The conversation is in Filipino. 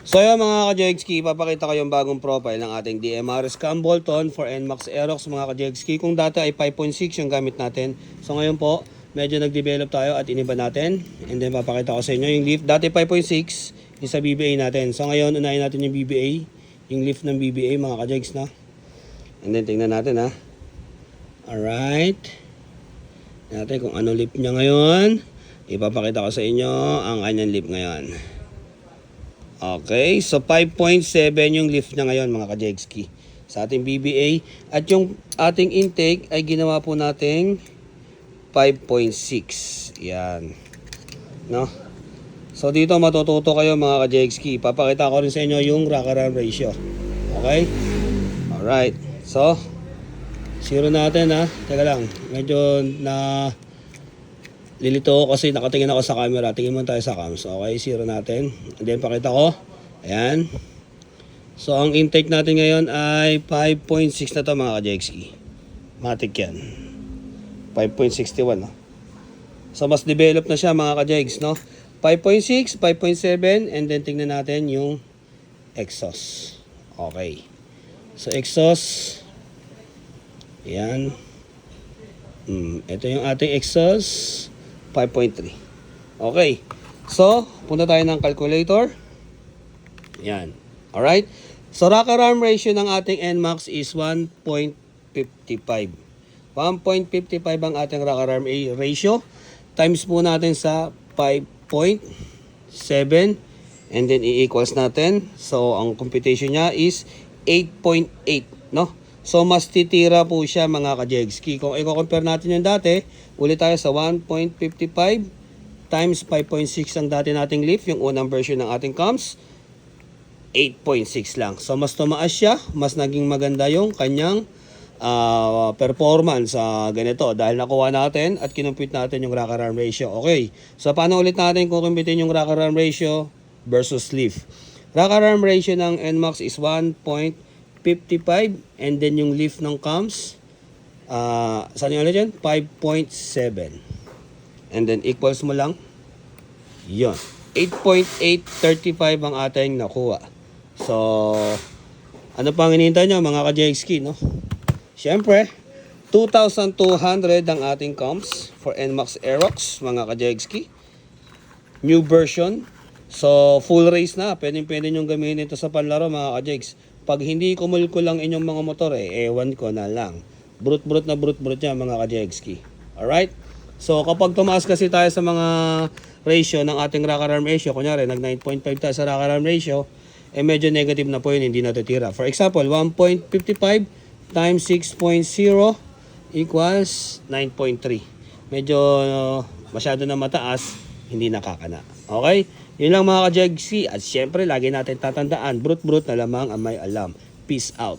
So yun mga ka-Jegski, ipapakita ko yung bagong profile ng ating DMRS Cam Bolton for NMAX Aerox mga ka-Jegski. Kung dati ay 5.6 yung gamit natin. So ngayon po, medyo nag-develop tayo at iniba natin. And then papakita ko sa inyo yung lift. Dati 5.6 yung sa BBA natin. So ngayon, unahin natin yung BBA. Yung lift ng BBA mga ka-Jegs na. And then tingnan natin ha. Alright. Tingnan natin kung ano lift niya ngayon. Ipapakita ko sa inyo ang kanyang lift ngayon. Okay, so 5.7 yung lift niya ngayon mga ka-Jegski sa ating BBA. At yung ating intake ay ginawa po nating 5.6. Yan. No? So dito matututo kayo mga ka-Jegski. Papakita ko rin sa inyo yung rocker arm ratio. Okay? Alright. So, zero natin ha. Teka lang. Medyo na lilito ako kasi nakatingin ako sa camera. Tingin mo tayo sa cams. Okay, zero natin. And then pakita ko. Ayan. So ang intake natin ngayon ay 5.6 na to mga ka-Jegski. Matic yan. 5.61 no? So mas develop na siya mga ka-Jegs no? 5.6, 5.7 and then tingnan natin yung exhaust. Okay. So exhaust. Ayan. Ito yung ating exhaust. 5.3. Okay. So, punta tayo ng calculator. Yan. Alright. So, rocker arm ratio ng ating NMAX is 1.55. 1.55 ang ating rocker arm ratio. Times po natin sa 5.7. And then, i-equals natin. So, ang computation niya is 8.8. No? So, mas titira po siya mga ka-Jegski. Kung i-compare natin yung dati, ulit tayo sa 1.55 times 5.6 ang dati nating lift, yung unang version ng ating comms, 8.6 lang. So, mas tumaas siya, mas naging maganda yung kanyang performance sa ganito. Dahil nakuha natin at kinumpute natin yung rocker arm ratio. Okay, so paano ulit natin kukumpitin yung rocker arm ratio versus lift? Rocker arm ratio ng NMAX is 1.55 and then yung lift ng comms saan yung ulit yun? 5.7 and then equals mo lang yun 8.835 ang ating nakuha. So ano pang hinihintay nyo mga ka-Jegski no? Siyempre 2,200 ang ating comms for NMAX Aerox mga ka-Jegski, new version. So full race na, pwede nyong gamitin ito sa panlaro mga ka-Jegs. Pag hindi kumulkul lang inyong mga motor ewan ko na lang. Brute niya mga ka-Jegski. Alright? So kapag tumaas kasi tayo sa mga ratio ng ating rocker arm ratio, kunyari nag 9.5 tayo sa rocker arm ratio, medyo negative na po yun, hindi natitira. For example, 1.55 times 6.0 equals 9.3. Medyo masyado na mataas, hindi nakakana. Okay? Yun lang mga ka-Jegski. At syempre, lagi natin tatandaan, brute na lamang ang may alam. Peace out.